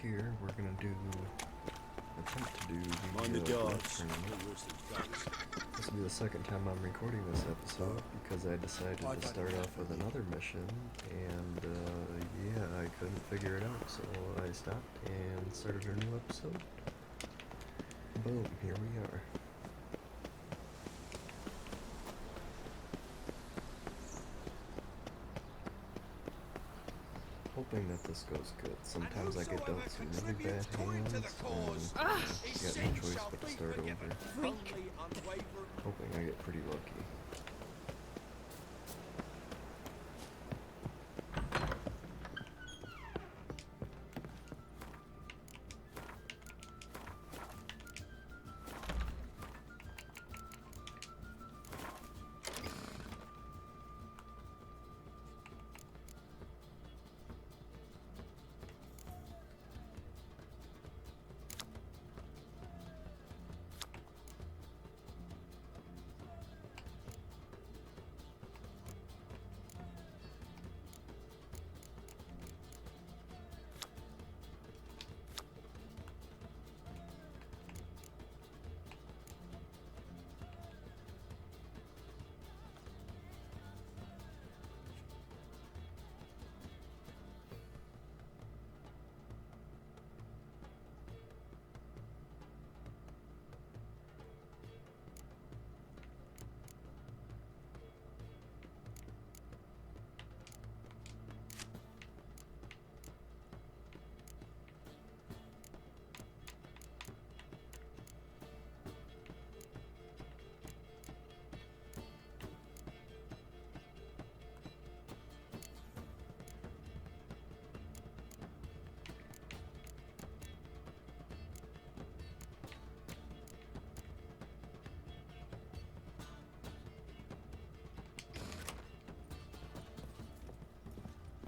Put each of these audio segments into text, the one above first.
here, we're gonna attempt to do Mind the the guards. blood. This will be the second time I'm recording this episode because I decided to start off with another mission, and yeah, I couldn't figure it out, so I stopped and started a new episode. Boom, here we are. Hoping that this goes good. Sometimes I get dealt some really bad hands, and I got no choice but to start over. Hoping I get pretty lucky.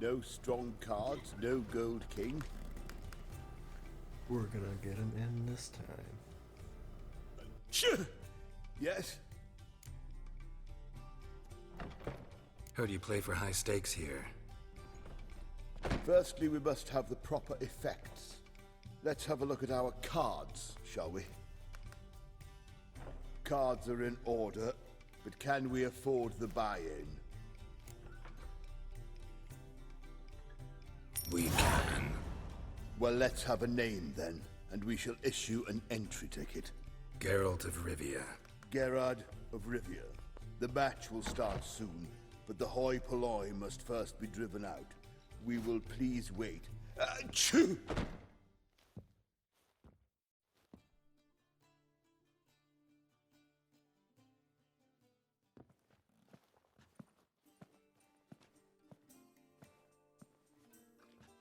No strong cards, no gold king. We're gonna get an end this time. Yes? Heard you play for high stakes here. Firstly, we must have the proper effects. Let's have a look at our cards, shall we? Cards are in order, but can we afford the buy-in? We can. Well, let's have a name then, and we shall issue an entry ticket. Geralt of Rivia. Gerard of Rivia. The match will start soon, but the hoi polloi must first be driven out. We will please wait. Achoo!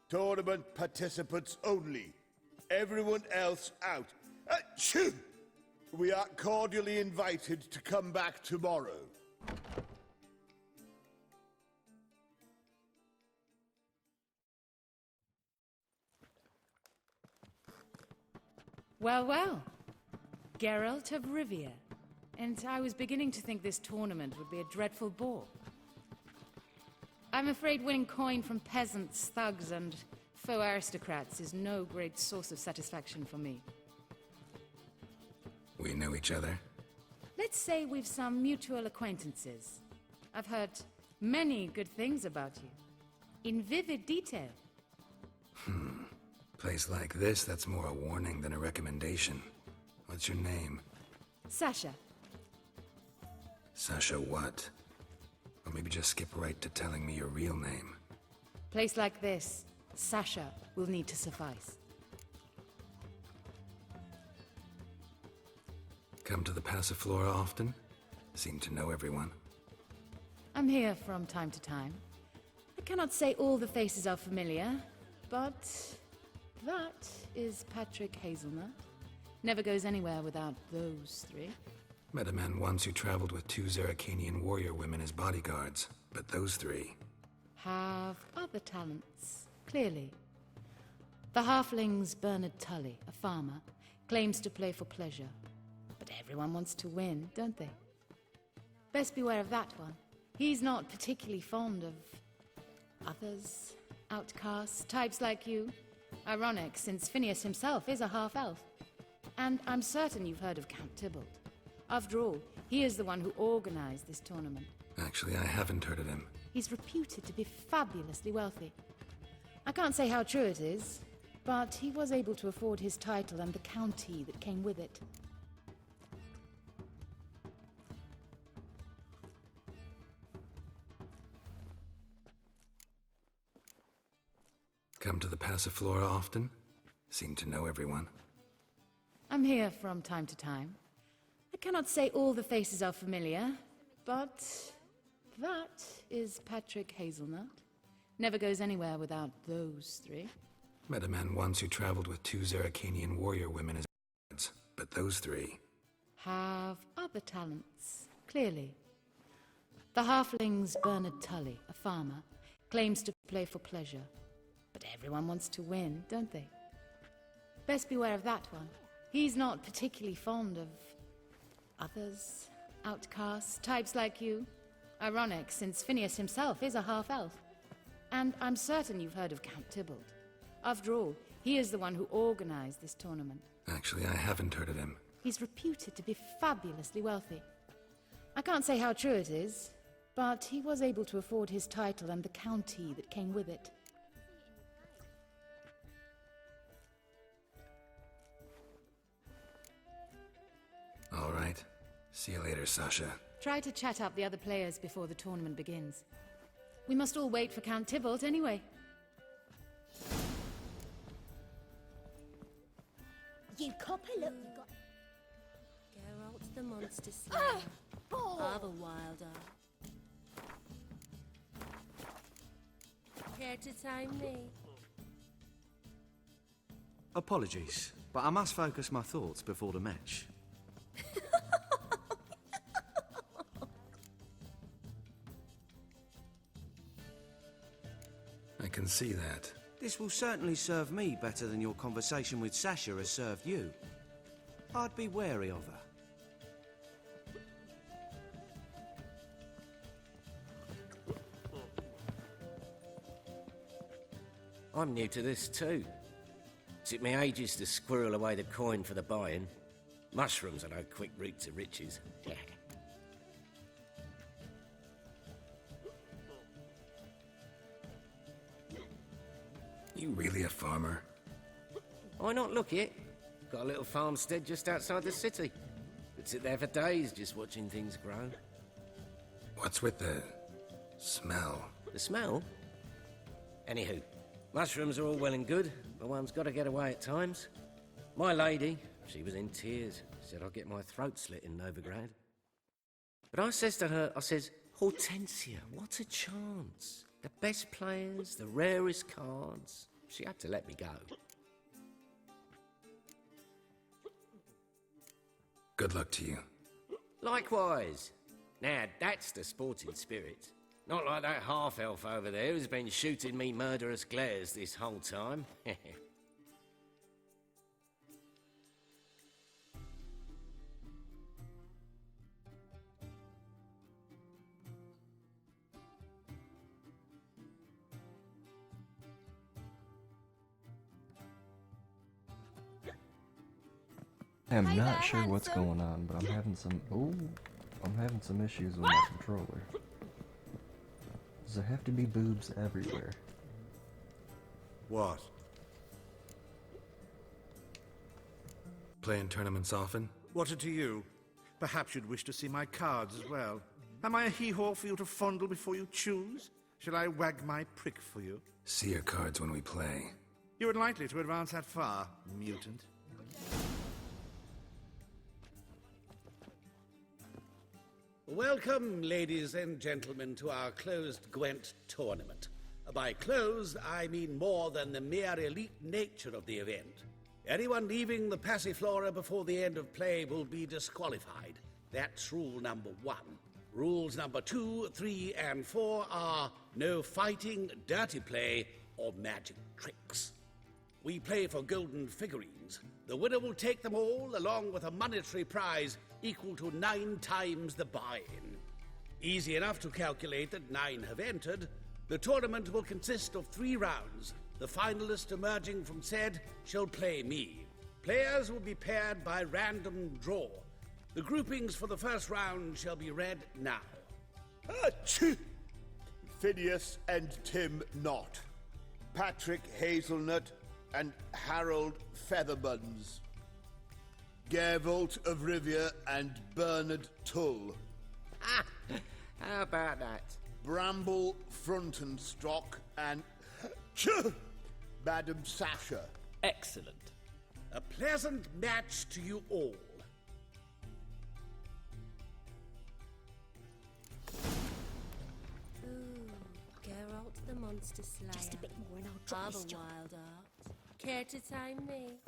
Tournament participants only. Everyone else out. Achoo! We are cordially invited to come back tomorrow. Well, well. Geralt of Rivia. And I was beginning to think this tournament would be a dreadful bore. I'm afraid winning coin from peasants, thugs, and faux aristocrats is no great source of satisfaction for me. We know each other? Let's say we've some mutual acquaintances. I've heard many good things about you. In vivid detail. Place like this, that's more a warning than a recommendation. What's your name? Sasha. Sasha what? Or maybe just skip right to telling me your real name. Place like this, Sasha will need to suffice. Come to the Passiflora often? Seem to know everyone. I'm here from time to time. I cannot say all the faces are familiar, but that is Patrick Hazelnut. Never goes anywhere without those three. Met a man once who traveled with 2 Zerrikanian warrior women as bodyguards, but those 3... Have other talents, clearly. The halfling's Bernard Tully, a farmer, claims to play for pleasure. But everyone wants to win, don't they? Best beware of that one. He's not particularly fond of others, outcasts, types like you. Ironic, since Phineas himself is a half-elf. And I'm certain you've heard of Count Tybalt. After all, he is the one who organized this tournament. Actually, I haven't heard of him. He's reputed to be fabulously wealthy. I can't say how true it is, but he was able to afford his title and the county that came with it. Come to the Passiflora often? Seem to know everyone. I'm here from time to time. I cannot say all the faces are familiar, but that is Patrick Hazelnut. Never goes anywhere without those three. Met a man once who traveled with 2 Zeracanian warrior women as guides, but those 3... Have other talents, clearly. The halfling's Bernard Tully, a farmer, claims to play for pleasure. But everyone wants to win, don't they? Best beware of that one. He's not particularly fond of others, outcasts, types like you. Ironic, since Phineas himself is a half-elf. And I'm certain you've heard of Count Tybalt. After all, he is the one who organized this tournament. Actually, I haven't heard of him. He's reputed to be fabulously wealthy. I can't say how true it is, but he was able to afford his title and the county that came with it. All right. See you later, Sasha. Try to chat up the other players before the tournament begins. We must all wait for Count Tybalt anyway. You copper, look, you got... Geralt's the monster slayer. Other wilder. Care to tame me? Apologies, but I must focus my thoughts before the match. I can see that. This will certainly serve me better than your conversation with Sasha has served you. I'd be wary of her. I'm new to this too. Took me ages to squirrel away the coin for the buy-in. Mushrooms are no quick route to riches. You really a farmer? Why not look it? Got a little farmstead just outside the city. Could sit there for days just watching things grow. What's with the smell? The smell? Anywho, mushrooms are all well and good, but one's got to get away at times. My lady, she was in tears. Said I'd get my throat slit in Novigrad. But I says to her, Hortensia, what a chance. The best players, the rarest cards. She had to let me go. Good luck to you. Likewise. Now, that's the sporting spirit. Not like that half-elf over there who's been shooting me murderous glares this whole time. I'm Hey not there, sure what's handsome. going on, but I'm having some issues with my controller. Does there have to be boobs everywhere? What? Playing tournaments often? What to you? Perhaps you'd wish to see my cards as well. Am I a hee-haw for you to fondle before you choose? Shall I wag my prick for you? See your cards when we play. You unlikely to advance that far, mutant. Welcome, ladies and gentlemen, to our closed Gwent tournament. By closed, I mean more than the mere elite nature of the event. Anyone leaving the Passiflora before the end of play will be disqualified. That's rule number 1. Rules number 2, 3, and 4 are no fighting, dirty play, or magic tricks. We play for golden figurines. The winner will take them all, along with a monetary prize equal to 9 times the buy-in. Easy enough to calculate that 9 have entered. The tournament will consist of 3 rounds. The finalist emerging from said shall play me. Players will be paired by random draw. The groupings for the first round shall be read now. Achoo! Phineas and Tim Knott. Patrick Hazelnut and Harold Featherbuns. Gervolt of Rivia and Bernard Tull. How about that? Bramble Frontenstock and Madam Sasha. Excellent. A pleasant match to you all. Ooh, Geralt the Monster Slayer. Just a bit more and I'll drop Other this job. wild art. Care to time me?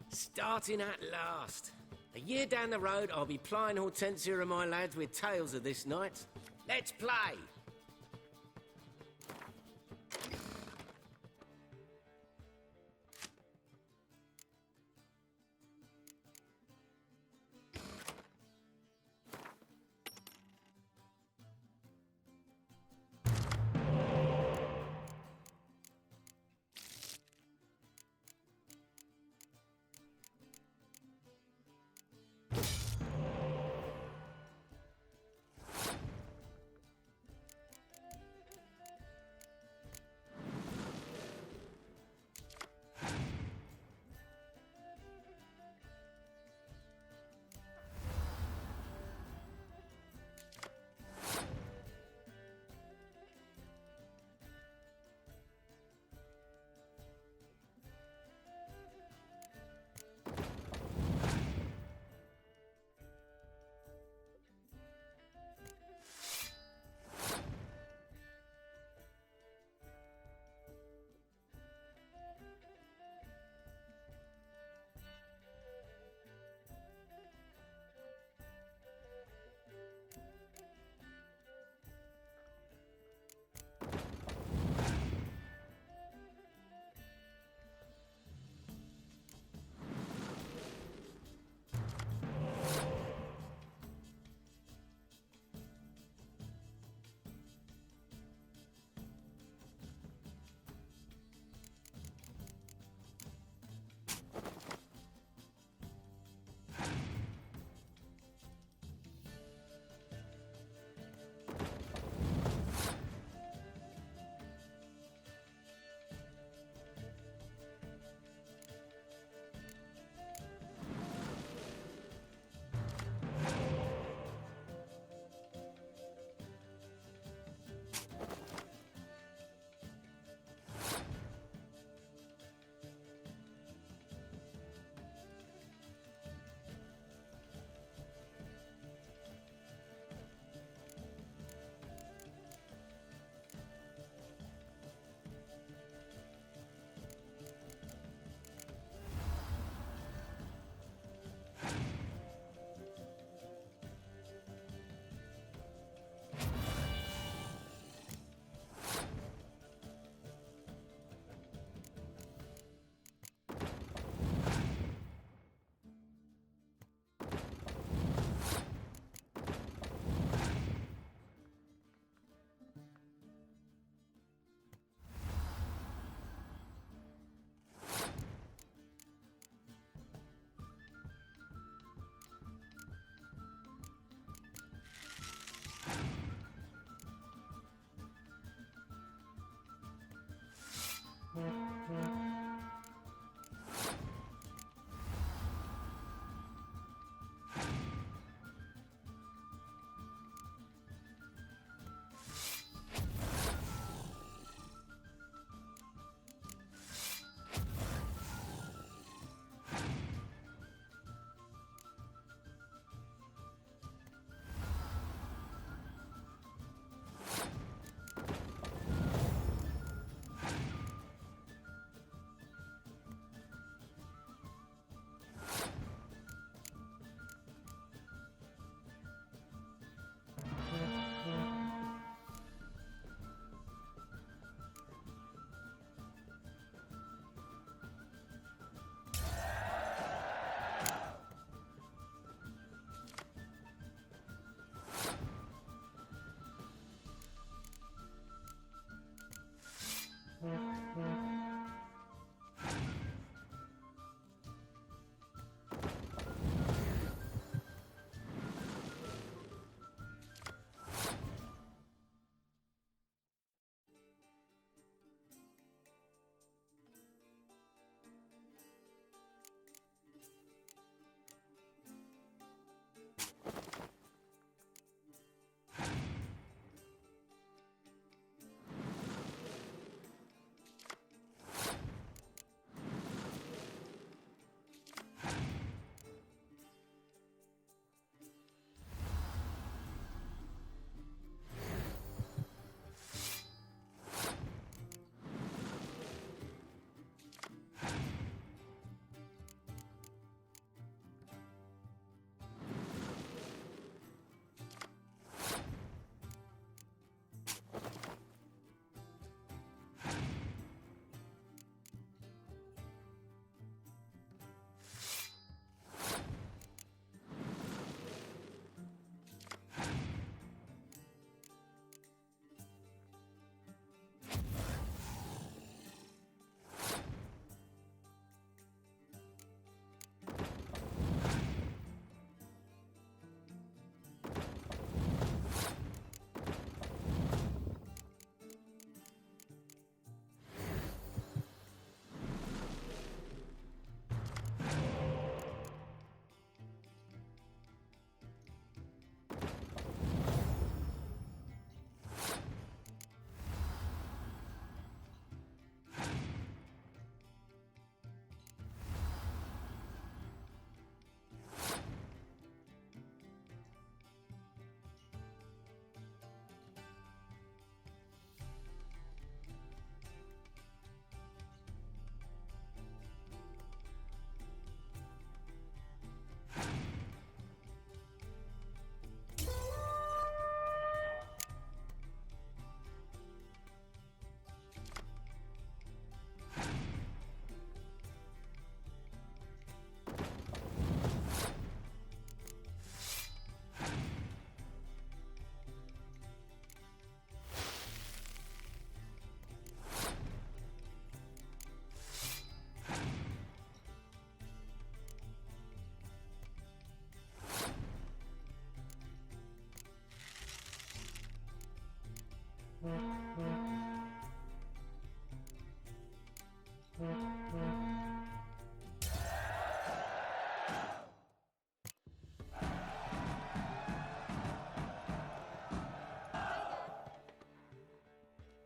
Starting at last. A year down the road, I'll be plying Hortensia and my lads with tales of this night. Let's play!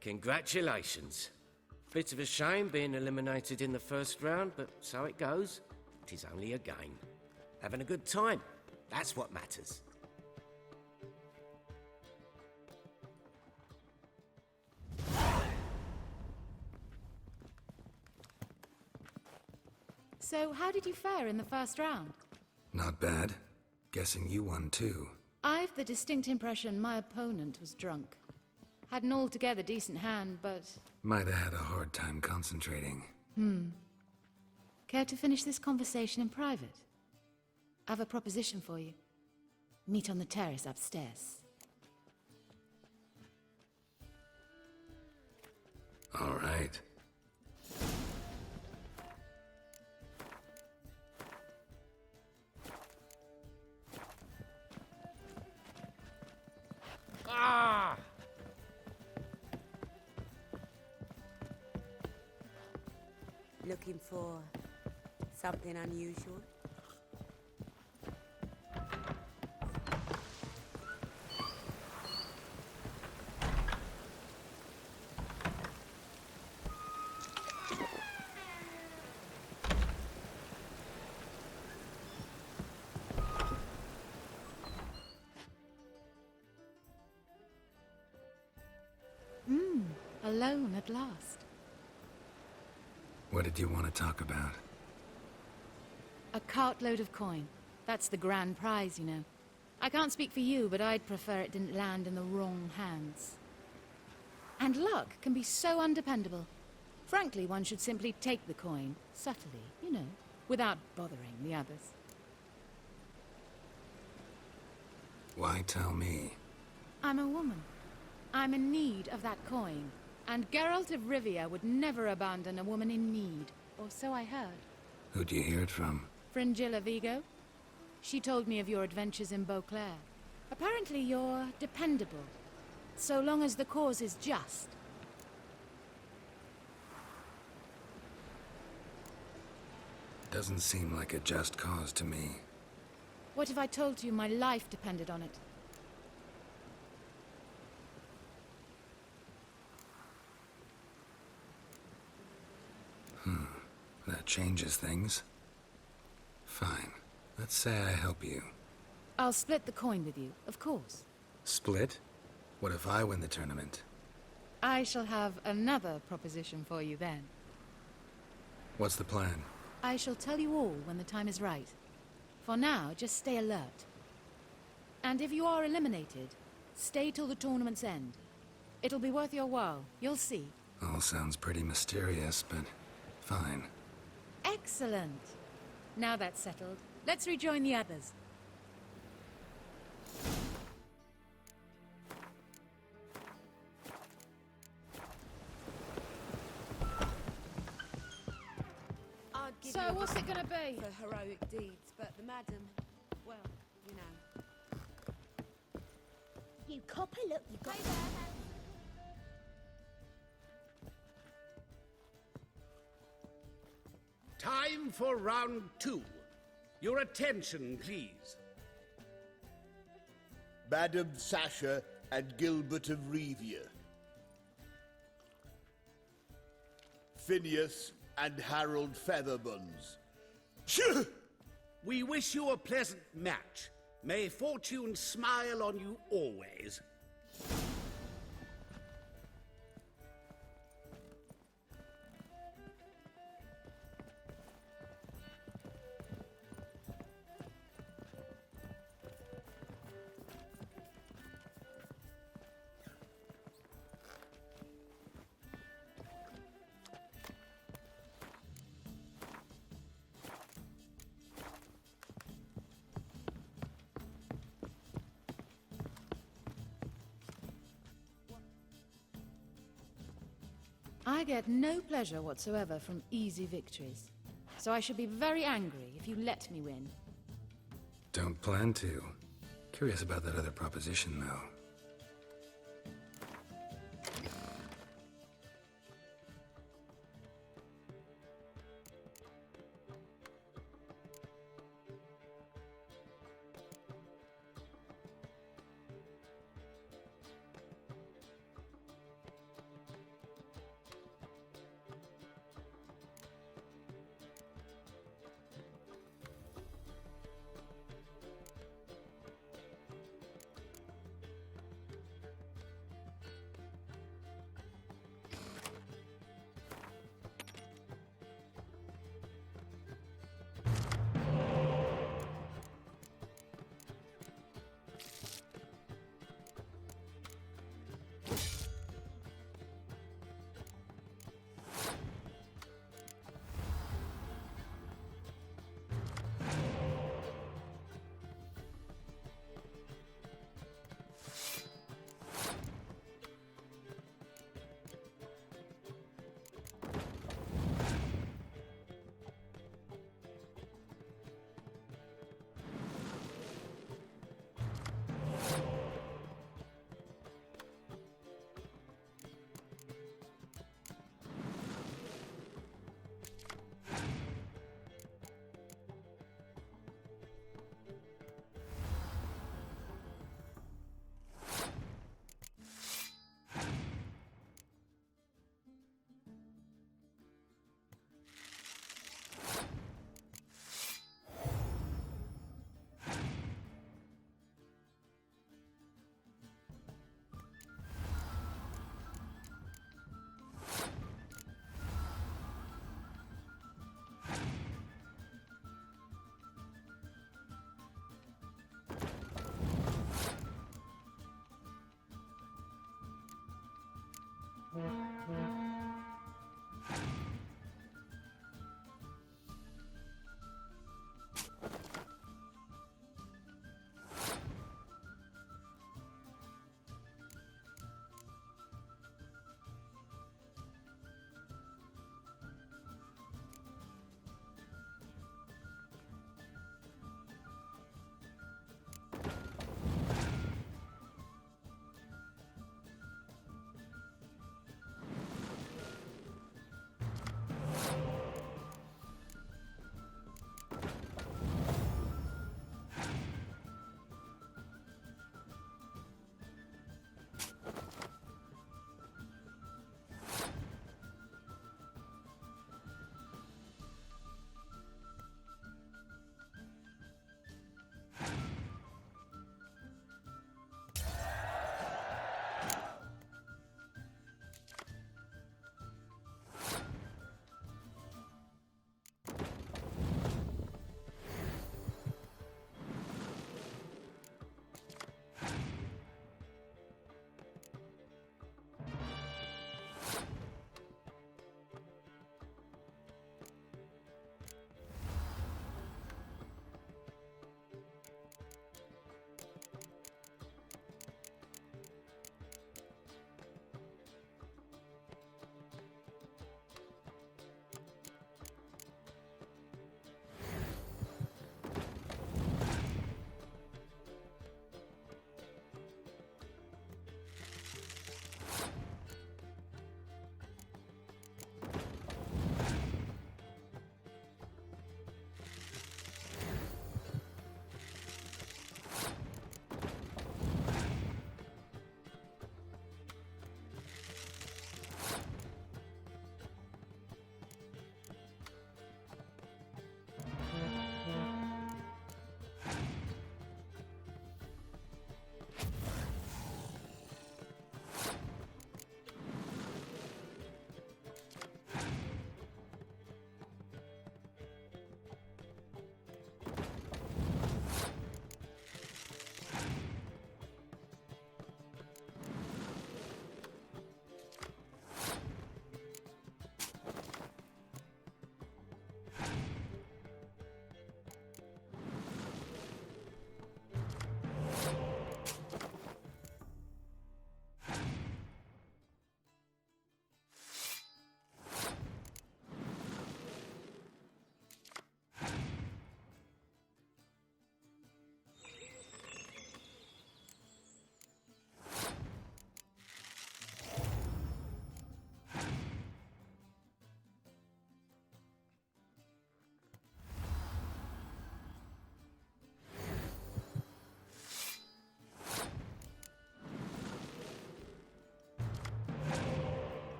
Congratulations. Bit of a shame being eliminated in the first round, but so it goes. It is only a game. Having a good time. That's what matters. So, how did you fare in the first round? Not bad. Guessing you won too. I've the distinct impression my opponent was drunk. Had an altogether decent hand, but... Might have had a hard time concentrating. Care to finish this conversation in private? I have a proposition for you. Meet on the terrace upstairs. All right. Ah! Looking for something unusual? Alone at last. What did you want to talk about? A cartload of coin. That's the grand prize, you know. I can't speak for you, but I'd prefer it didn't land in the wrong hands. And luck can be so undependable. Frankly, one should simply take the coin, subtly, you know, without bothering the others. Why tell me? I'm a woman. I'm in need of that coin. And Geralt of Rivia would never abandon a woman in need, or so I heard. Who'd you hear it from? Fringilla Vigo? She told me of your adventures in Beauclair. Apparently you're dependable, so long as the cause is just. Doesn't seem like a just cause to me. What if I told you my life depended on it? That changes things. Fine. Let's say I help you. I'll split the coin with you, of course. Split? What if I win the tournament? I shall have another proposition for you then. What's the plan? I shall tell you all when the time is right. For now, just stay alert. And if you are eliminated, stay till the tournament's end. It'll be worth your while, you'll see. All sounds pretty mysterious, but fine. Excellent. Now that's settled, let's rejoin the others. I'd give So you a what's it gonna be? for heroic deeds, but the madam, well, you know. You copper, look, you got... Time for round 2. Your attention, please. Madam Sasha and Gilbert of Rivia. Phineas and Harold Featherbones. Shoo! We wish you a pleasant match. May fortune smile on you always. I get no pleasure whatsoever from easy victories. So I should be very angry if you let me win. Don't plan to. Curious about that other proposition, though.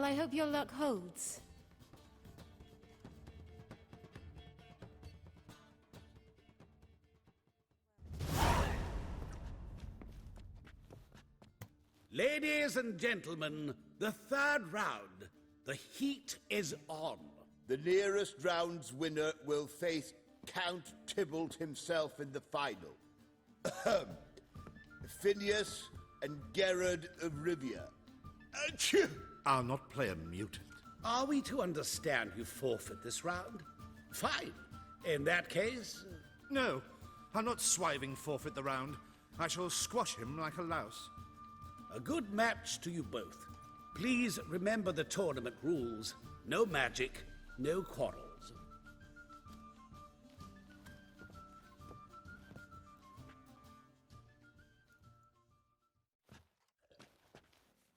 I hope your luck holds. Ladies and gentlemen, the third round. The heat is on. The nearest round's winner will face Count Tybalt himself in the final. Ahem. Phineas and Gerard of Rivia. Achoo! I'll not play a mutant. Are we to understand you forfeit this round? Fine. In that case, No, I'll not swiving forfeit the round. I shall squash him like a louse. a good match to you both. Please remember the tournament rules. No magic, no quarrels.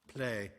Play.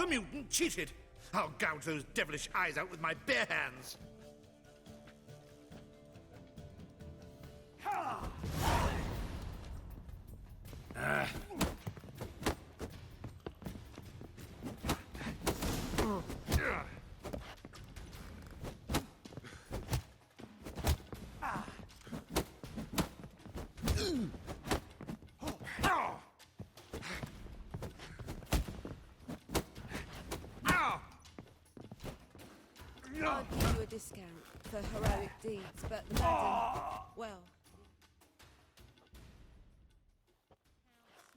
mutant cheated. I'll gouge those devilish eyes out with my bare hands. I'd give you a discount for heroic deeds, but the madam, well,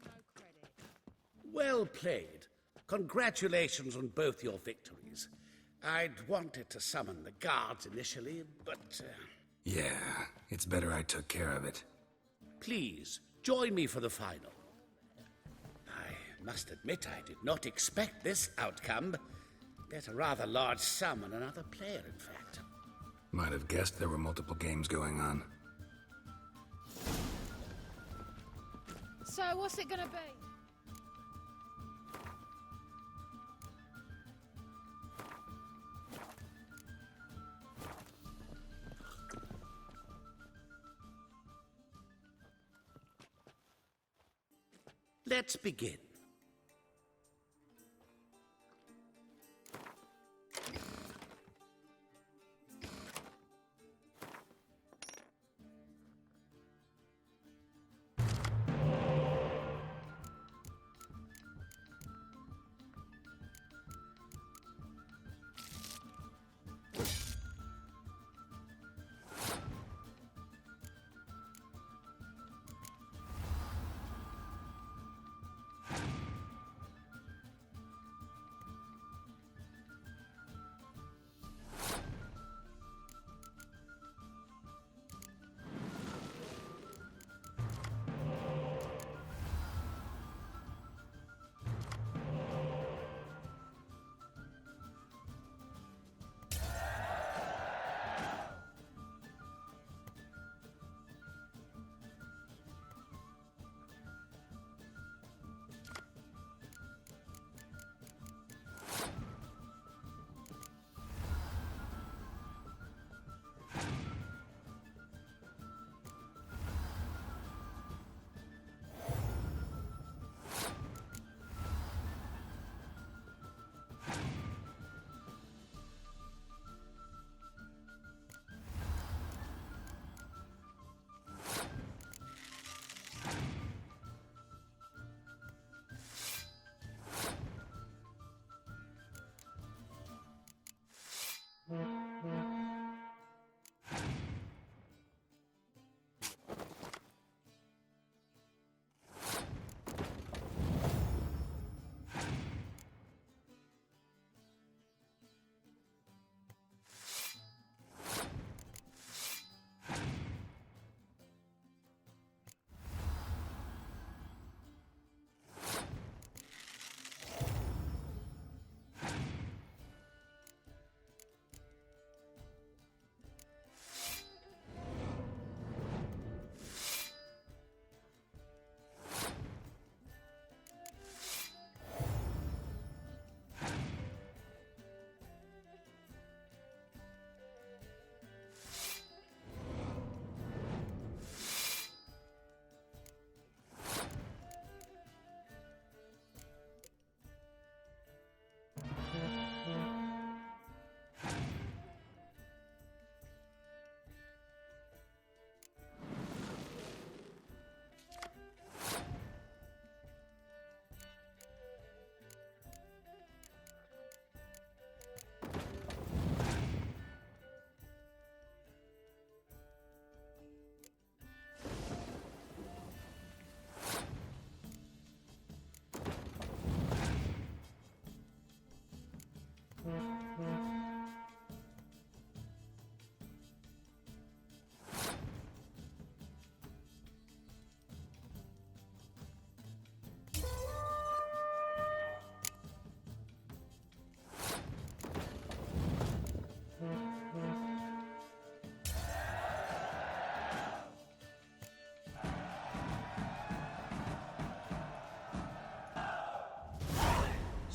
No credit. Well played. Congratulations on both your victories. I'd wanted to summon the guards initially, but Yeah, it's better I took care of it. please join me for the final. I must admit I did not expect this outcome. Bet a rather large sum on another player, in fact. Might have guessed there were multiple games going on. So, what's it gonna be? Let's begin.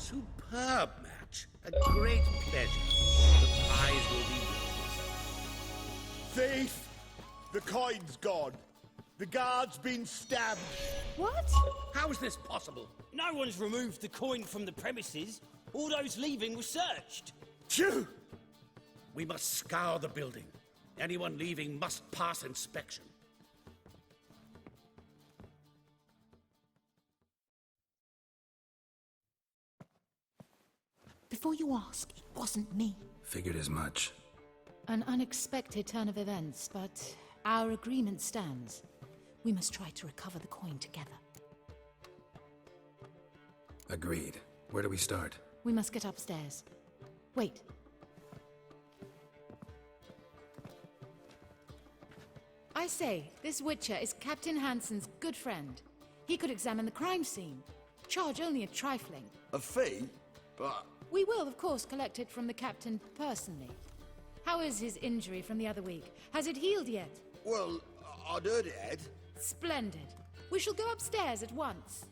superb match. A great pleasure. The prize will be yours. Thief! The coin's gone. The guard's been stabbed. What? How is this possible? No one's removed the coin from the premises. All those leaving were searched. Phew! We must scour the building. Anyone leaving must pass inspection. Before you ask, it wasn't me. Figured as much. An unexpected turn of events, but our agreement stands. We must try to recover the coin together. Agreed. Where do we start? We must get upstairs. Wait. I say, this Witcher is Captain Hansen's good friend. He could examine the crime scene. Charge only a trifling. A fee? But... We will, of course, collect it from the captain personally. How is his injury from the other week? Has it healed yet? well, I'd heard it had. Splendid. We shall go upstairs at once.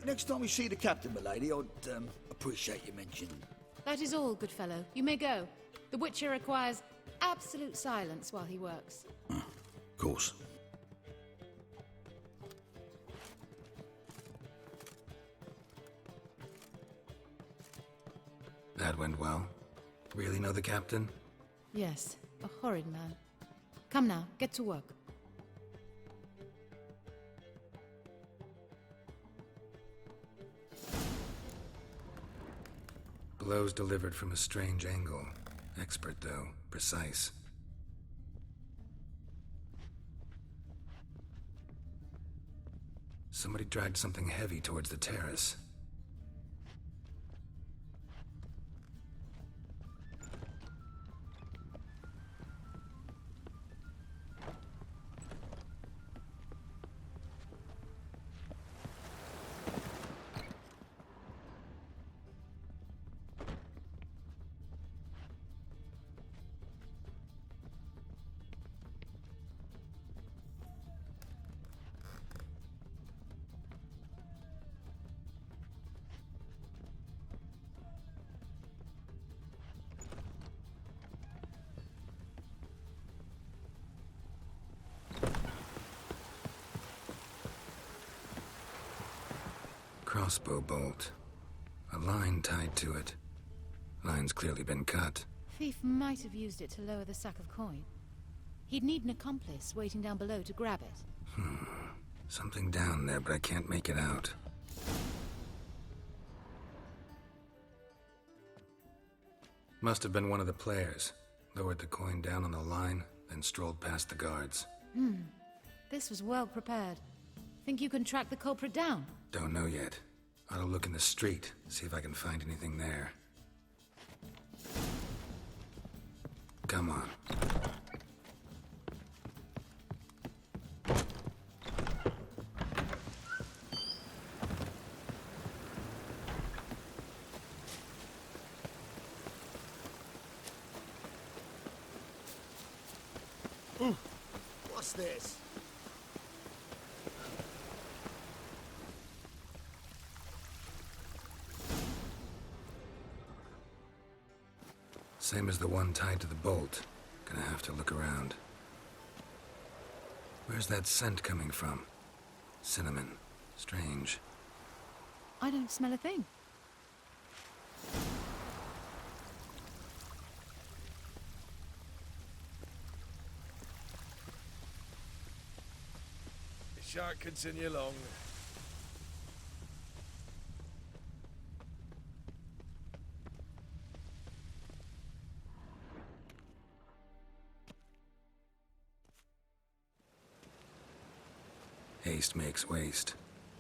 Next time we see the captain, m'lady, I'd appreciate you mentioning. That is all, good fellow. You may go. The Witcher requires absolute silence while he works. Of course. That went well. Really know the captain? Yes, a horrid man. Come now, get to work. Blows delivered from a strange angle. Expert, though. Precise. Somebody dragged something heavy towards the terrace. Crossbow bolt. A line tied to it. Line's clearly been cut. Thief might have used it to lower the sack of coin. He'd need an accomplice waiting down below to grab it. Something down there, but I can't make it out. Must have been one of the players. Lowered the coin down on the line, then strolled past the guards. This was well prepared. Think you can track the culprit down? Don't know yet. Ought to look in the street, see if I can find anything there. Come on. What's this? Same as the one tied to the bolt. Gonna have to look around. Where's that scent coming from? Cinnamon. Strange. I don't smell a thing. Shan't continue long. Haste makes waste.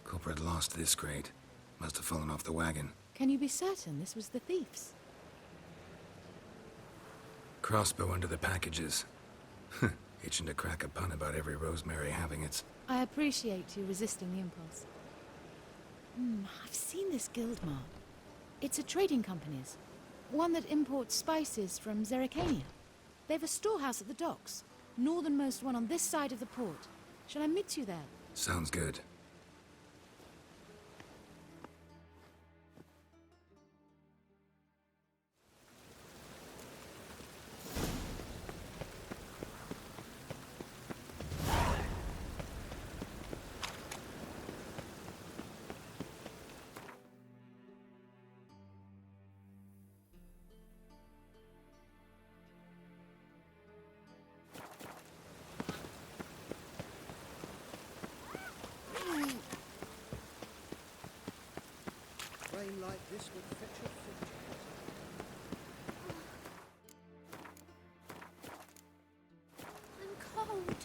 Culprit lost this crate. Must have fallen off the wagon. Can you be certain this was the thief's? Crossbow under the packages. Itching to crack a pun about every Rosemary having its... I appreciate you resisting the impulse. I've seen this guild mark. It's a trading company's. One that imports spices from Zerrikania. They've a storehouse at the docks. Northernmost one on this side of the port. Shall I meet you there? Sounds good. Rain like this would fetch a fit. I'm cold.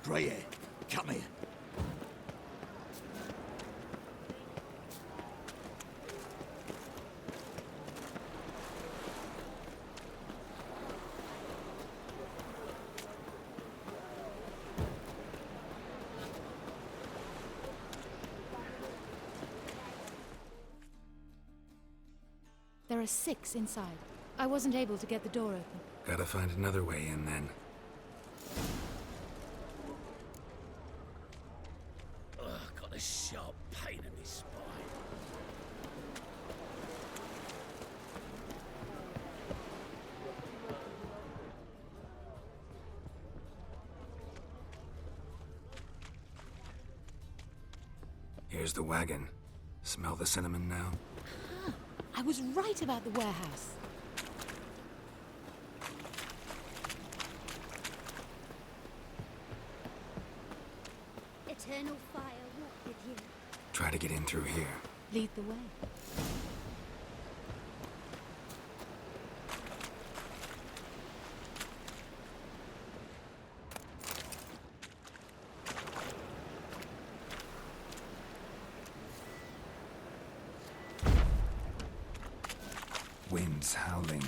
Grey hair, come here. There are 6 inside. I wasn't able to get the door open. Gotta find another way in then. Got a sharp pain in my spine. Here's the wagon. Smell the cinnamon now? I was right about the warehouse. Eternal fire walk with you. Try to get in through here. Lead the way. Wind's howling.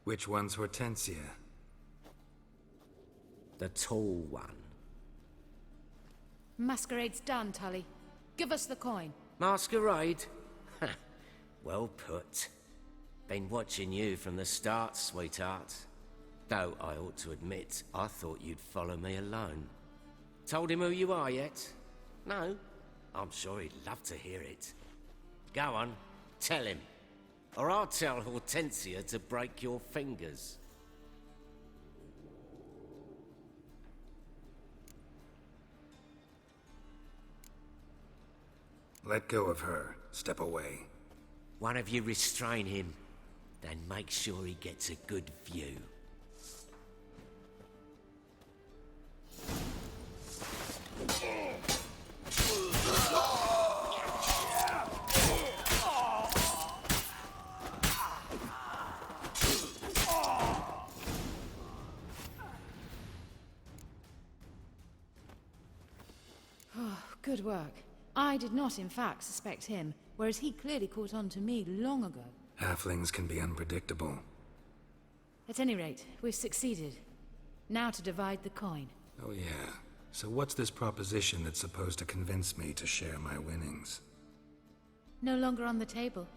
Which one's Hortensia? The tall one. Masquerade's done, Tully. Give us the coin. Masquerade? Ha, well put. Been watching you from the start, sweetheart. Though I ought to admit, I thought you'd follow me alone. Told him who you are yet? No? I'm sure he'd love to hear it. Go on, tell him. Or I'll tell Hortensia to break your fingers. Let go of her. Step away. One of you restrain him, then make sure he gets a good view. Good work. I did not, in fact, suspect him, whereas he clearly caught on to me long ago. Halflings can be unpredictable. At any rate, we've succeeded. Now to divide the coin. Oh yeah. So what's this proposition that's supposed to convince me to share my winnings? No longer on the table.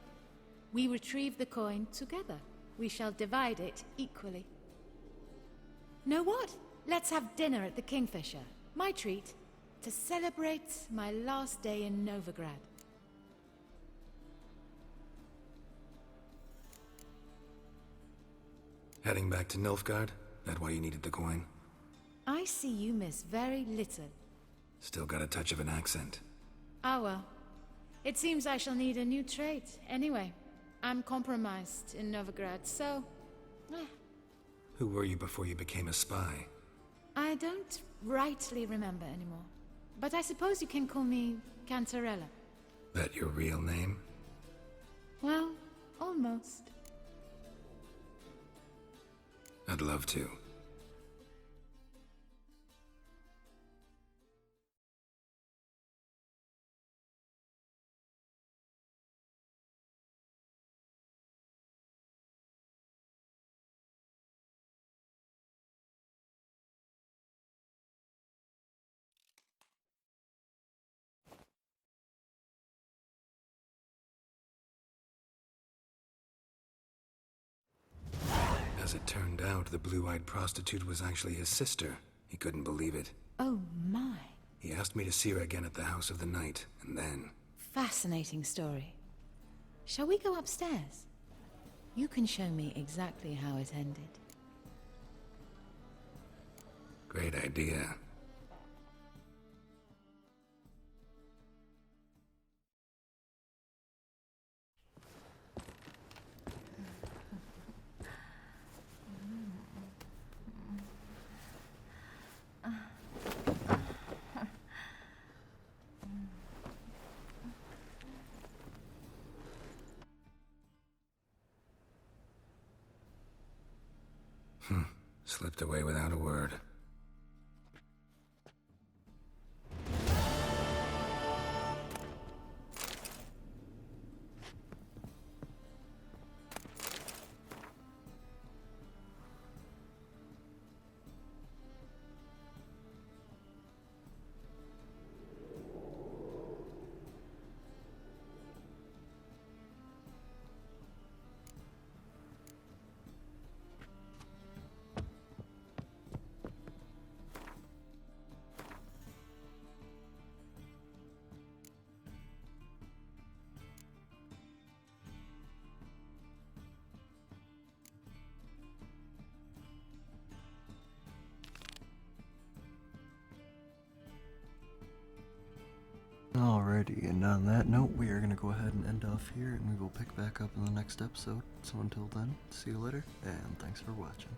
We retrieve the coin together. We shall divide it equally. Know what? Let's have dinner at the Kingfisher. My treat. To celebrate my last day in Novigrad. Heading back to Nilfgaard? That why you needed the coin? I see you miss very little. Still got a touch of an accent. Ah well. It seems I shall need a new trait. Anyway, I'm compromised in Novigrad, so... Who were you before you became a spy? I don't rightly remember anymore. But I suppose you can call me Cantarella. That your real name? Well, almost. I'd love to. As it turned out, the blue-eyed prostitute was actually his sister. He couldn't believe it. Oh my. He asked me to see her again at the House of the Night, and then... Fascinating story. Shall we go upstairs? You can show me exactly how it ended. Great idea. Slipped away without a word. Alrighty, and on that note, we are going to go ahead and end off here, and we will pick back up in the next episode. So until then, see you later, and thanks for watching.